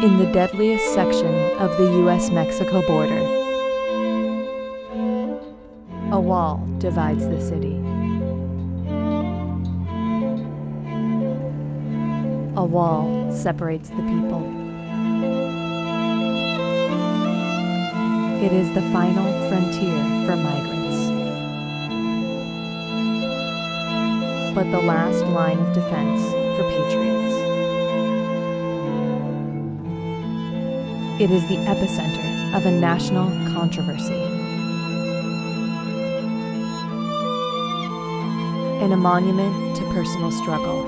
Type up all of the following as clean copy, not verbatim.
In the deadliest section of the U.S.-Mexico border, a wall divides the city. A wall separates the people. It is the final frontier for migrants, but the last line of defense for patriots. It is the epicenter of a national controversy and a monument to personal struggle.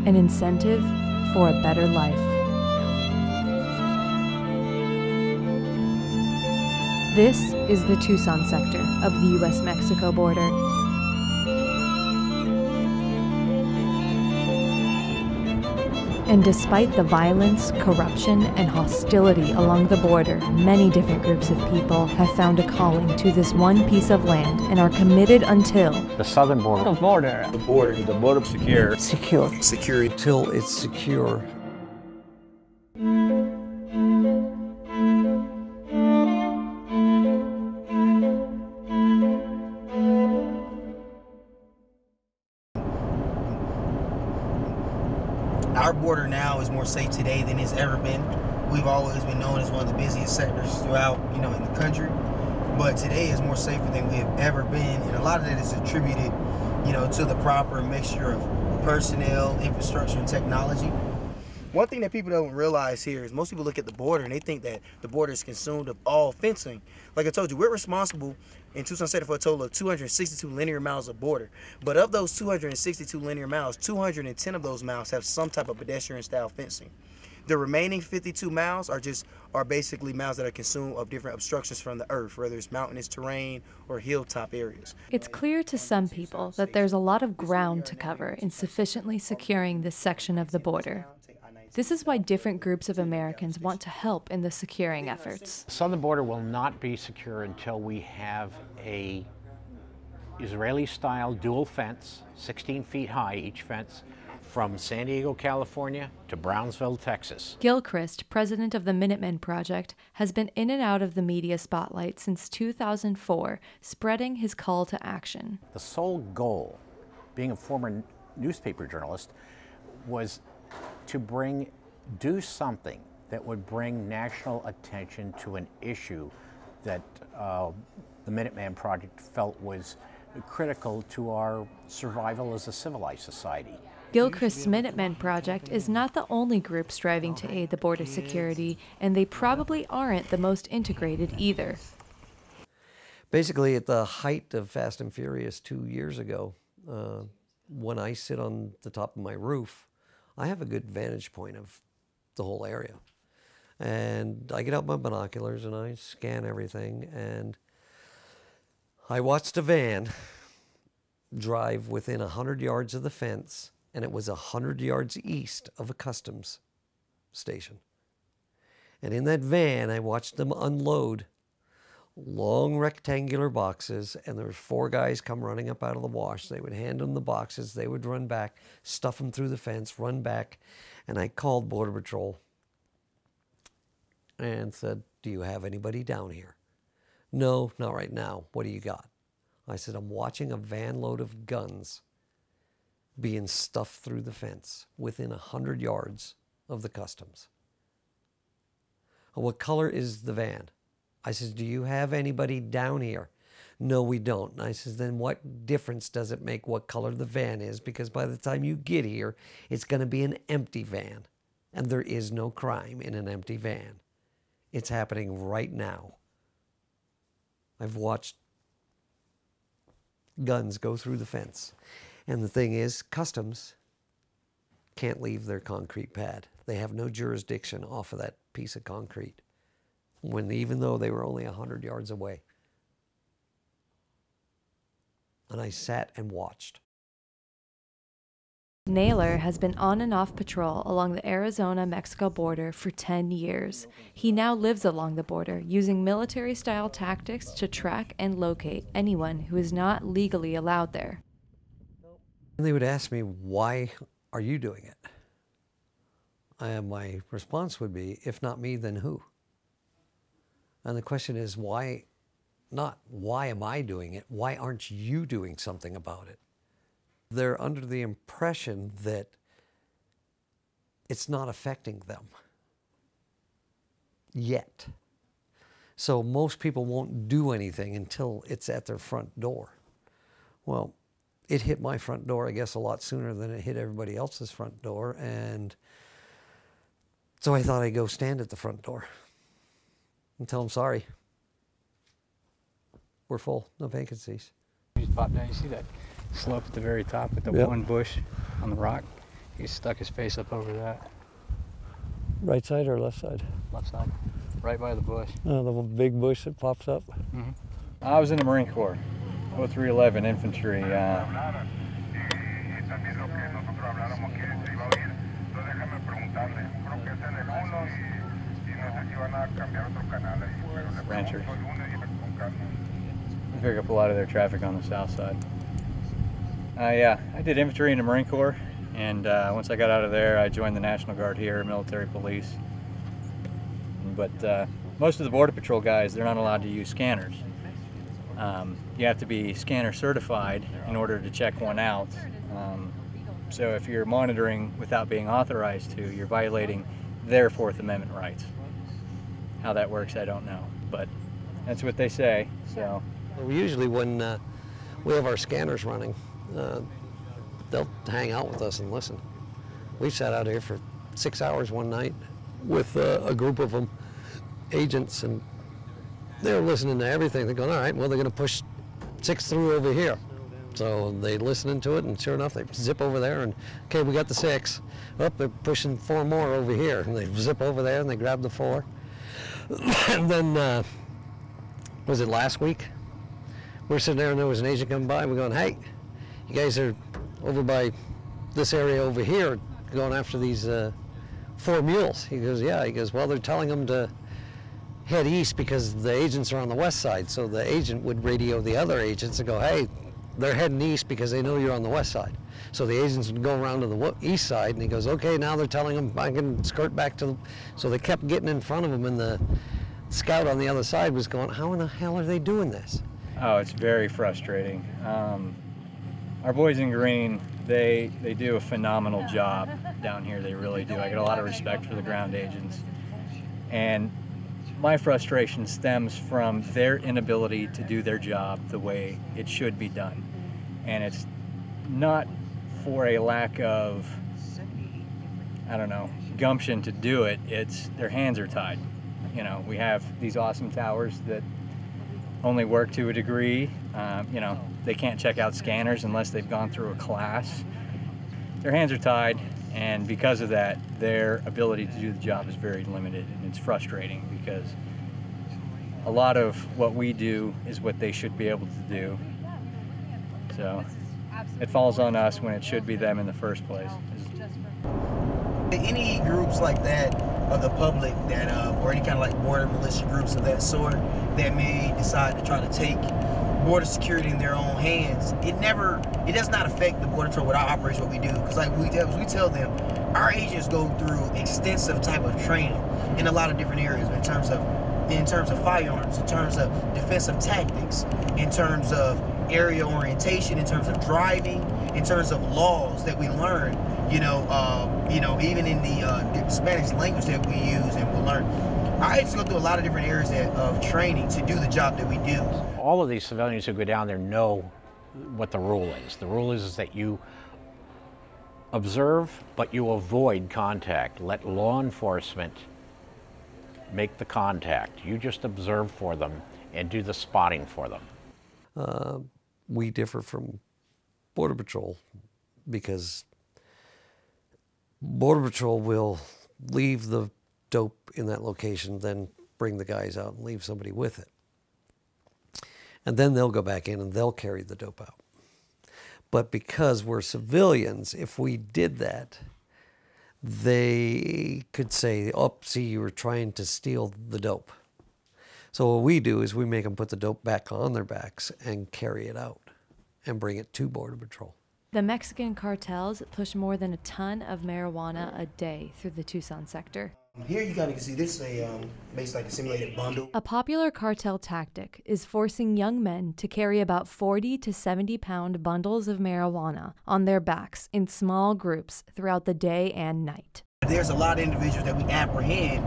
An incentive for a better life. This is the Tucson sector of the U.S.-Mexico border. And despite the violence, corruption, and hostility along the border, many different groups of people have found a calling to this one piece of land and are committed until the southern border. The border. The border. The border secure. Secure. Security. Till it's secure. Our border now is more safe today than it's ever been. We've always been known as one of the busiest sectors throughout, in the country. But today is more safer than we have ever been, and a lot of that is attributed, to the proper mixture of personnel, infrastructure, and technology. One thing that people don't realize here is most people look at the border and they think that the border is consumed of all fencing. Like I told you, we're responsible in Tucson State for a total of 262 linear miles of border. But of those 262 linear miles, 210 of those miles have some type of pedestrian-style fencing. The remaining 52 miles are basically miles that are consumed of different obstructions from the earth, whether it's mountainous terrain or hilltop areas. It's clear to some people that there's a lot of ground to cover in sufficiently securing this section of the border. This is why different groups of Americans want to help in the securing efforts. The southern border will not be secure until we have a Israeli-style dual fence, 16 feet high each fence, from San Diego, California to Brownsville, Texas. Gilchrist, president of the Minutemen Project, has been in and out of the media spotlight since 2004, spreading his call to action. The sole goal, being a former newspaper journalist, was to do something that would bring national attention to an issue that the Minuteman Project felt was critical to our survival as a civilized society. Gilchrist's Minutemen Project is not the only group striving to aid the border security, and they probably aren't the most integrated either. Basically, at the height of Fast and Furious 2 years ago, when I sit on the top of my roof, I have a good vantage point of the whole area. And I get out my binoculars and I scan everything, and I watched a van drive within 100 yards of the fence, and it was 100 yards east of a customs station. And in that van, I watched them unload long rectangular boxes, and there were 4 guys come running up out of the wash. They would hand them the boxes, they would run back, stuff them through the fence, run back, and I called Border Patrol and said, "Do you have anybody down here?" "No, not right now. What do you got?" I said, "I'm watching a van load of guns being stuffed through the fence within 100 yards of the customs." "What color is the van?" I said, "Do you have anybody down here?" "No, we don't." And I said, "Then what difference does it make what color the van is? Because by the time you get here, it's going to be an empty van. And there is no crime in an empty van. It's happening right now. I've watched guns go through the fence. And the thing is, customs can't leave their concrete pad. They have no jurisdiction off of that piece of concrete, even though they were only 100 yards away. And I sat and watched. Naylor has been on and off patrol along the Arizona-Mexico border for 10 years. He now lives along the border, using military-style tactics to track and locate anyone who is not legally allowed there. And they would ask me, why are you doing it? And my response would be, if not me, then who? And the question is, why, not why am I doing it? Why aren't you doing something about it? They're under the impression that it's not affecting them yet. So most people won't do anything until it's at their front door. Well, it hit my front door, I guess, a lot sooner than it hit everybody else's front door. And so I thought I'd go stand at the front door and tell them, sorry, we're full, no vacancies. You just pop down, you see that slope at the very top with the one bush on the rock? He stuck his face up over that. Right side or left side? Left side, right by the bush. Oh, the big bush that pops up? Mm-hmm. I was in the Marine Corps, 0311 infantry. Ranchers. We pick up a lot of their traffic on the south side. Yeah, I did infantry in the Marine Corps, and once I got out of there, I joined the National Guard here, military police. But most of the Border Patrol guys, they're not allowed to use scanners. You have to be scanner certified in order to check one out. So if you're monitoring without being authorized to, you're violating their Fourth Amendment rights. How that works, I don't know, but that's what they say. So usually when we have our scanners running, they'll hang out with us and listen. We sat out here for 6 hours one night with a group of them, agents, and they were listening to everything. They're going, all right, well, they're going to push 6 through over here. So they listening to it, and sure enough, they zip over there, and okay, we got the 6. Oh, they're pushing 4 more over here, and they zip over there, and they grab the 4. And then, was it last week? We're sitting there, and there was an agent coming by. We're going, hey, you guys are over by this area over here, going after these 4 mules. He goes, yeah. He goes, well, they're telling them to head east because the agents are on the west side. So the agent would radio the other agents and go, hey, they're heading east because they know you're on the west side. So the agents would go around to the east side, and he goes, okay, now they're telling them I can skirt back to the... So they kept getting in front of him, and the scout on the other side was going, how in the hell are they doing this? Oh, it's very frustrating. Our boys in green, they do a phenomenal job down here. They really do. I get a lot of respect for the ground agents. And my frustration stems from their inability to do their job the way it should be done. And it's not for a lack of, I don't know, gumption to do it. It's their hands are tied. You know, we have these awesome towers that only work to a degree. You know, they can't check out scanners unless they've gone through a class. Their hands are tied, and because of that, their ability to do the job is very limited, and it's frustrating because a lot of what we do is what they should be able to do. So it falls on us when it should be them in the first place. Any groups like that of the public that, or any kind of like border militia groups of that sort that may decide to try to take border security in their own hands, it does not affect the Border Patrol with our operation, what we do. Because like we tell them, our agents go through extensive type of training in a lot of different areas in terms of firearms, in terms of defensive tactics, in terms of area orientation, in terms of driving, in terms of laws that we learn. Even in the Spanish language that we use and we'll learn. Our agents go through a lot of different areas of training to do the job that we do. All of these civilians who go down there know what the rule is. The rule is that you observe, but you avoid contact. Let law enforcement make the contact. You just observe for them and do the spotting for them. We differ from Border Patrol because Border Patrol will leave the dope in that location, then bring the guys out and leave somebody with it. And then they'll go back in and they'll carry the dope out. But because we're civilians, if we did that, they could say, oh, see, you were trying to steal the dope. So what we do is we make them put the dope back on their backs and carry it out and bring it to Border Patrol. The Mexican cartels push more than a ton of marijuana a day through the Tucson sector. Here you kind of can see this is basically like a simulated bundle. A popular cartel tactic is forcing young men to carry about 40 to 70-pound bundles of marijuana on their backs in small groups throughout the day and night. There's a lot of individuals that we apprehend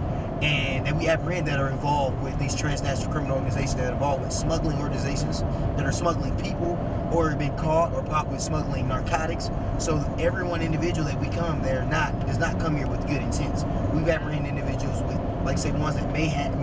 that are involved with these transnational criminal organizations that are involved with smuggling organizations that are smuggling people or have been caught or possibly smuggling narcotics. So every one individual that we come there does not come here with good intents. We've apprehended individuals with, like say, ones that may have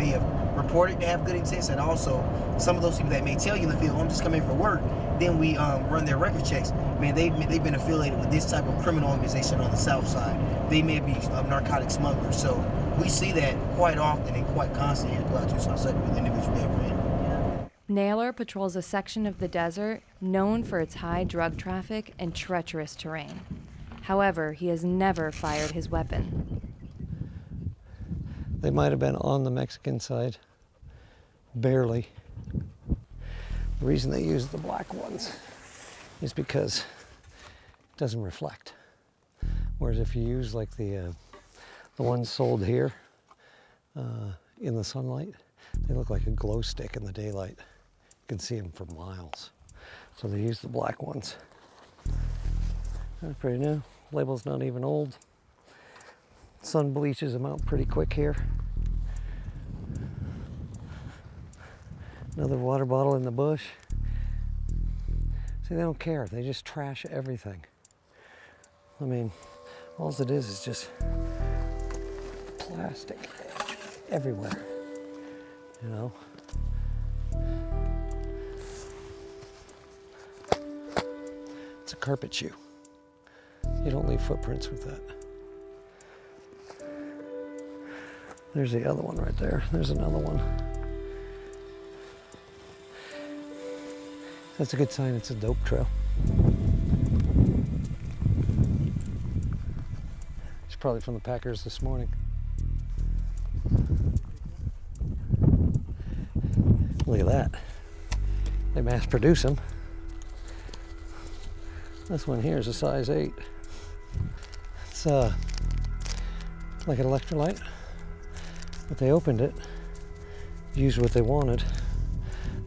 reported to have good intents, and also some of those people that may tell you in the field, I'm just coming for work. Then we run their record checks. Man, they've been affiliated with this type of criminal organization on the south side. They may be narcotic smugglers. So we see that quite often and quite constantly here throughout Tucson Sector with individuals we apprehend. Naylor patrols a section of the desert known for its high drug traffic and treacherous terrain. However, he has never fired his weapon. They might have been on the Mexican side, barely. The reason they use the black ones is because it doesn't reflect. Whereas if you use like the ones sold here in the sunlight, they look like a glow stick in the daylight. You can see them for miles. So they use the black ones. That's pretty new. Label's not even old. Sun bleaches them out pretty quick here. Another water bottle in the bush. See, they don't care. They just trash everything. I mean, all it is just plastic everywhere, you know? It's a carpet shoe. You don't leave footprints with that. There's the other one right there. There's another one. That's a good sign it's a dope trail. It's probably from the packers this morning. Look at that. They mass produce them. This one here is a size 8. It's like an electrolyte. But they opened it, used what they wanted,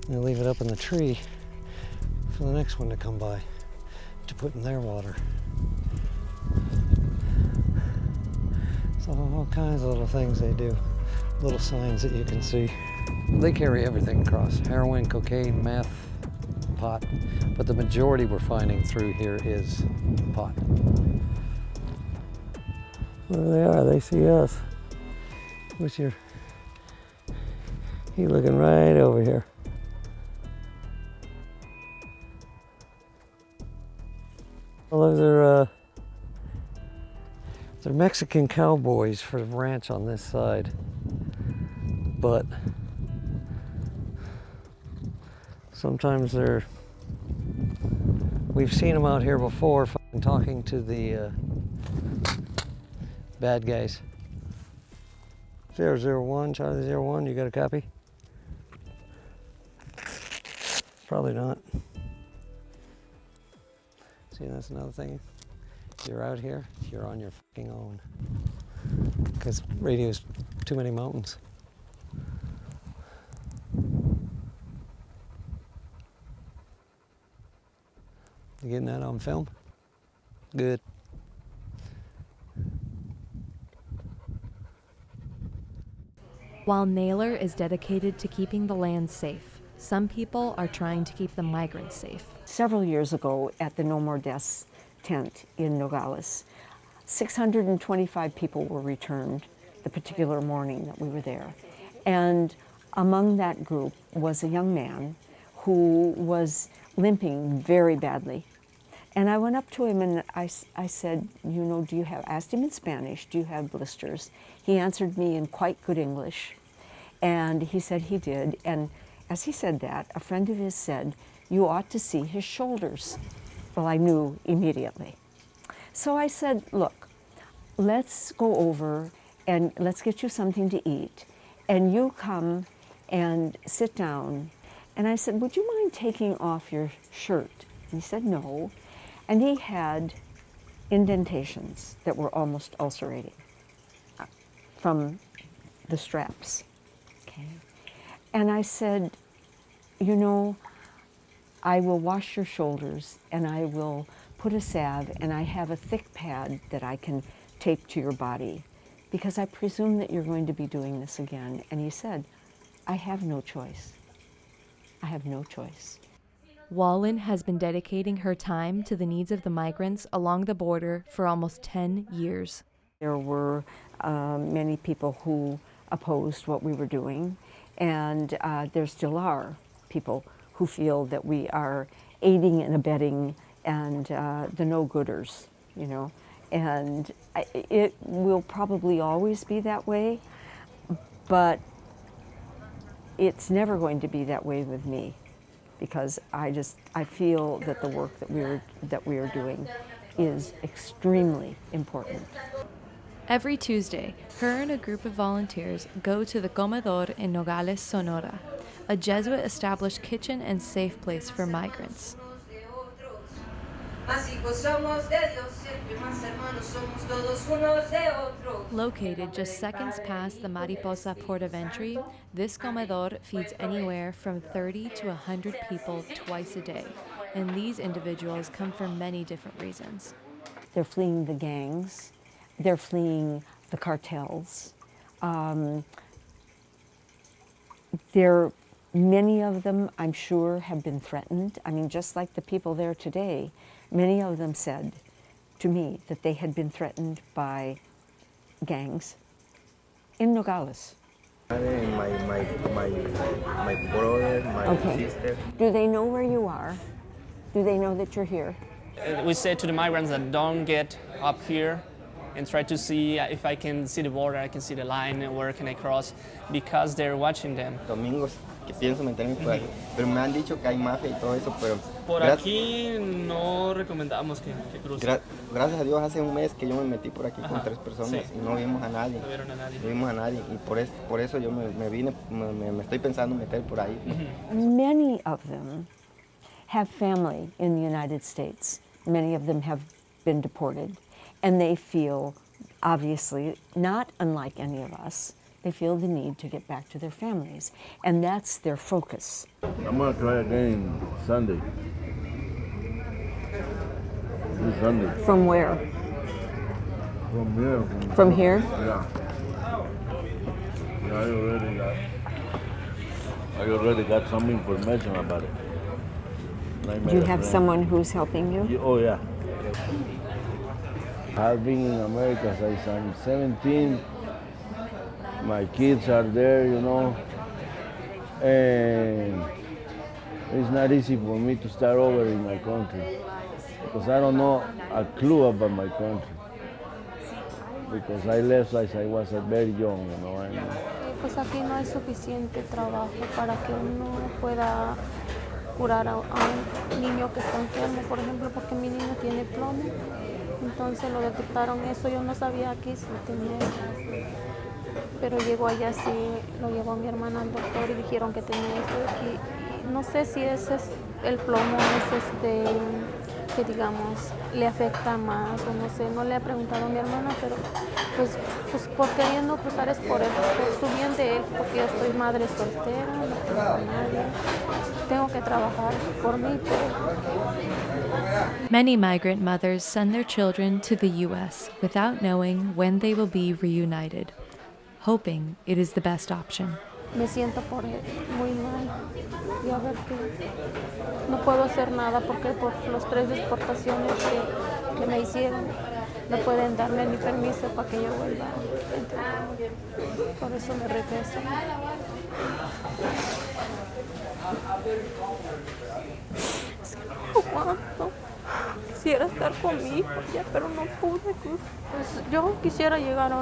and they leave it up in the tree for the next one to come by to put in their water. So all kinds of little things they do, little signs that you can see. They carry everything across, heroin, cocaine, meth, pot, but the majority we're finding through here is pot. There they are, they see us. What's your, he looking right over here. Well, those are they're Mexican cowboys for the ranch on this side, but sometimes we've seen them out here before talking to the bad guys. 001, Charlie 01, you got a copy? Probably not. See, that's another thing. If you're out here, you're on your fucking own. Because radio's too many mountains. You getting that on film? Good. While Naylor is dedicated to keeping the land safe, some people are trying to keep the migrants safe. Several years ago at the No More Deaths tent in Nogales, 625 people were returned the particular morning that we were there. And among that group was a young man who was limping very badly. And I went up to him and I said, you know, do you have, asked him in Spanish, do you have blisters? He answered me in quite good English. And he said he did. And as he said that, a friend of his said, you ought to see his shoulders. Well, I knew immediately. So I said, look, let's go over and let's get you something to eat. And you come and sit down. And I said, would you mind taking off your shirt? And he said, no. And he had indentations that were almost ulcerating from the straps. Okay. And I said, you know, I will wash your shoulders and I will put a salve, and I have a thick pad that I can tape to your body because I presume that you're going to be doing this again. And he said, I have no choice. I have no choice. Wallen has been dedicating her time to the needs of the migrants along the border for almost 10 years. There were many people who opposed what we were doing, and there still are people who feel that we are aiding and abetting and the no-gooders, you know. And it will probably always be that way, but it's never going to be that way with me, because I feel that the work that we are doing is extremely important. Every Tuesday, her and a group of volunteers go to the Comedor in Nogales, Sonora, a Jesuit-established kitchen and safe place for migrants. Located just seconds past the Mariposa port of entry, this comedor feeds anywhere from 30 to 100 people twice a day, and these individuals come for many different reasons. They're fleeing the gangs, they're fleeing the cartels. Many of them, I'm sure, have been threatened. I mean, just like the people there today, many of them said to me that they had been threatened by gangs in Nogales. My brother, my sister. Do they know where you are? Do they know that you're here? We say to the migrants that don't get up here and try to see if I can see the border, I can see the line, where can I cross, because they're watching them. Domingos que pienso meterme por aquí, pero me han dicho que hay mafia y todo eso, pero por aquí no recomendamos que crucen. Gracias a Dios hace un mes que yo me metí por aquí con 3 personas y no vimos a nadie. No vieron a nadie. No vimos a nadie y por eso yo me vine, me estoy pensando meter por ahí. Many of them have family in the United States. Many of them have been deported, and they feel, obviously, not unlike any of us, they feel the need to get back to their families, and that's their focus. I'm going to try again Sunday. This Sunday. From where? From here. From here? Yeah. I already got some information about it. Do you have someone who's helping you? Oh, yeah. I've been in America since I'm 17. My kids are there, you know, and it's not easy for me to start over in my country because I don't know a clue about my country because I left since I was very young, you know. Pues aquí no hay suficiente trabajo para que uno pueda curar a un niño que está enfermo, por ejemplo, porque mi niño tiene plomo. Entonces lo detectaron eso, yo no sabía aquí si tenía eso. Pero llegó allá, sí, lo llevó mi hermana al doctor y dijeron que tenía eso. Y no sé si ese es el plomo, es que digamos, le afecta más o no sé, no le he preguntado a mi hermana, pero pues por queriendo cruzar es por su bien de él, porque yo soy madre soltera, no tengo a nadie, tengo que trabajar por mí. Many migrant mothers send their children to the U.S. without knowing when they will be reunited, hoping it is the best option. Me siento por él muy mal y a ver que no puedo hacer nada porque por las 3 deportaciones que me hicieron no pueden darme ni permiso para que yo vuelva. Por eso me regreso. Es que no aguanto. Quisiera estar con mi hijo ya, pero no pude. Pues yo quisiera llegar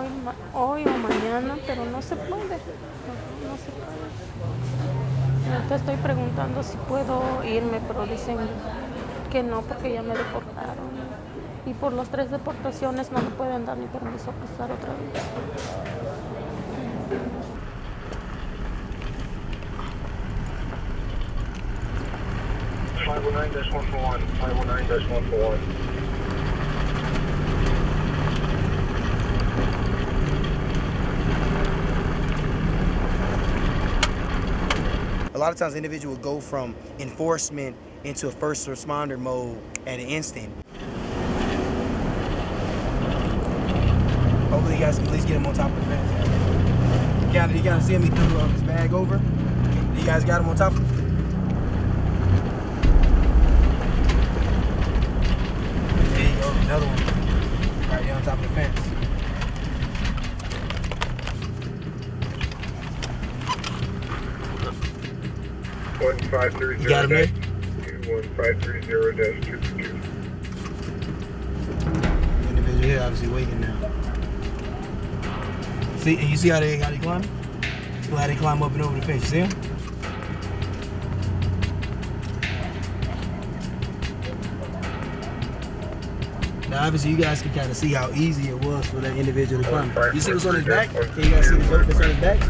hoy o mañana, pero no se puede. No se puede. Ahorita estoy preguntando si puedo irme, pero dicen que no porque ya me deportaron. Y por las 3 deportaciones no me pueden dar ni permiso a cruzar otra vez. 519-141, 519-141. A lot of times, the individual will go from enforcement into a first responder mode at an instant. Hopefully, you guys can at least get him on top of the fence. You gotta see him. He threw his bag over. You guys got him on top of him? There you go, another one. Right there on top of the fence. You got him there? 1530-222. Individual here obviously waiting now. See, and you see how they climb? See how they climb up and over the fence, you see him? Now obviously you guys can kind of see how easy it was for that individual to climb. You see what's on his back? Can you guys see the dope that's on his back?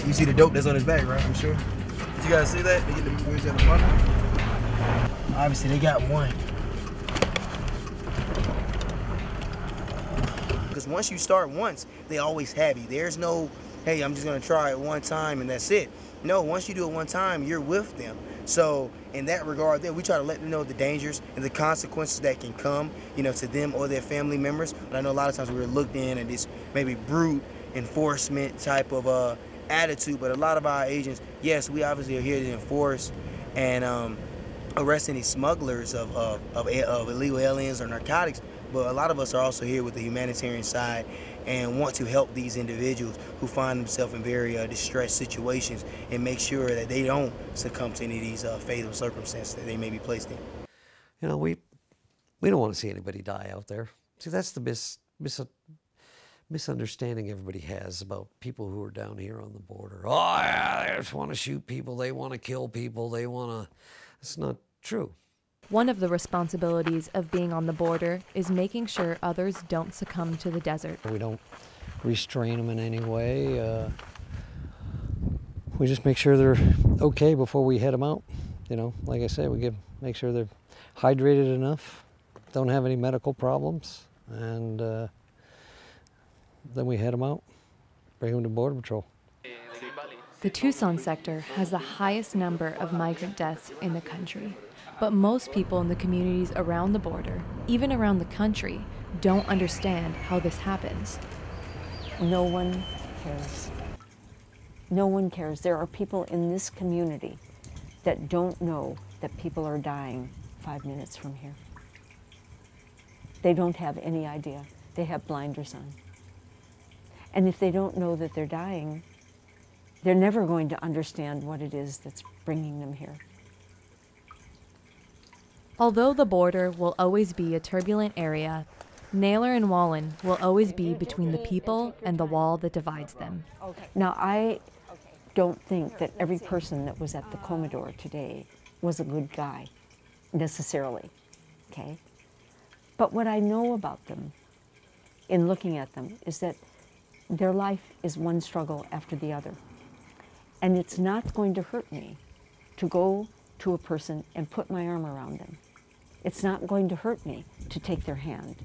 You see the dope that's on his back, right? I'm sure. Did you guys see that? They get the wheels at the front. Obviously they got one. Because once you start once, they always have you. There's no, hey, I'm just gonna try it one time and that's it. No, once you do it one time, you're with them. So in that regard, then we try to let them know the dangers and the consequences that can come, you know, to them or their family members. But I know a lot of times we're looked in at this maybe brute enforcement type of attitude, but a lot of our agents, yes, we obviously are here to enforce and arrest any smugglers of illegal aliens or narcotics, but a lot of us are also here with the humanitarian side and want to help these individuals who find themselves in very distressed situations and make sure that they don't succumb to any of these fatal circumstances that they may be placed in. You know, we don't want to see anybody die out there. See, that's the misunderstanding everybody has about people who are down here on the border. Oh, yeah, they just want to shoot people. They want to kill people. They want to... It's not true. One of the responsibilities of being on the border is making sure others don't succumb to the desert. We don't restrain them in any way. We just make sure they're okay before we head them out. You know, like I said, we make sure they're hydrated enough, don't have any medical problems, and then we head them out, bring them to Border Patrol. The Tucson sector has the highest number of migrant deaths in the country. But most people in the communities around the border, even around the country, don't understand how this happens. No one cares. No one cares. There are people in this community that don't know that people are dying 5 minutes from here. They don't have any idea. They have blinders on. And if they don't know that they're dying, they're never going to understand what it is that's bringing them here. Although the border will always be a turbulent area, Naylor and Wallen will always be between the people and the wall that divides them. Now, I don't think that every person that was at the Commodore today was a good guy, necessarily, okay? But what I know about them, in looking at them, is that their life is one struggle after the other. And it's not going to hurt me to go to a person and put my arm around them. It's not going to hurt me to take their hand.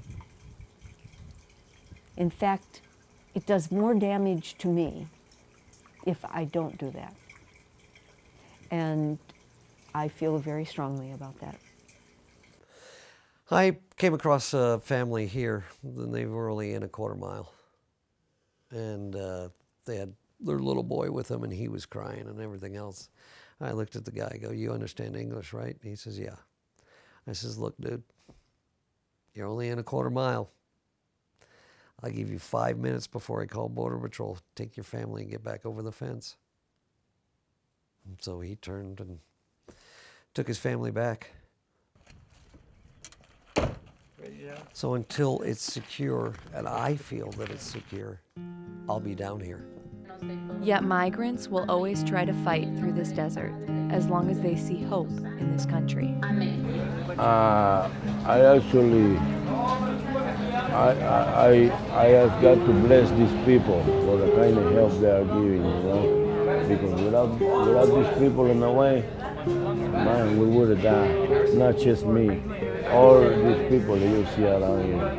In fact, it does more damage to me if I don't do that. And I feel very strongly about that. I came across a family here, and they were only in a quarter mile. And they had their little boy with them, and he was crying and everything else. I looked at the guy, I go, "You understand English, right?" And he says, "Yeah." I says, "Look, dude, you're only in a quarter mile. I'll give you 5 minutes before I call Border Patrol. Take your family and get back over the fence." And so he turned and took his family back. So until it's secure, and I feel that it's secure, I'll be down here. Yet migrants will always try to fight through this desert as long as they see hope in this country. I actually, I have got to bless these people for the kind of help they are giving, you know. because without these people in the way, man, we would have died. Not just me, all these people that you see around here.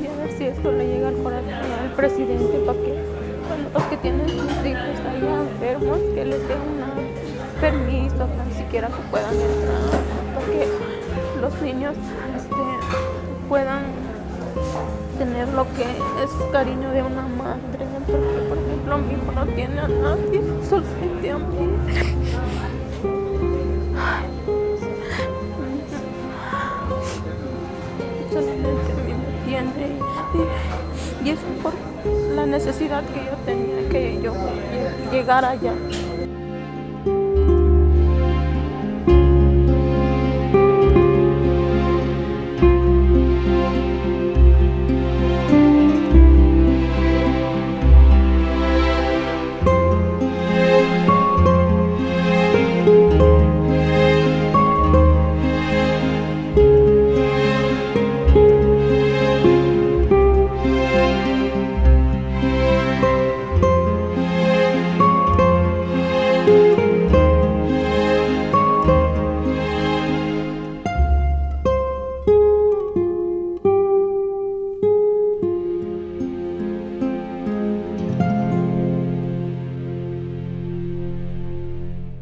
Y a ver si esto le llega al corazón al presidente para que los que tienen sus hijos allá enfermos, que les dé un permiso, tan siquiera que puedan entrar, para que los niños puedan tener lo que es cariño de una madre, porque por ejemplo mi hijo no tiene a nadie, solamente a mí. Solamente a mí me tiene y es por la necesidad que yo tenía que yo llegar allá.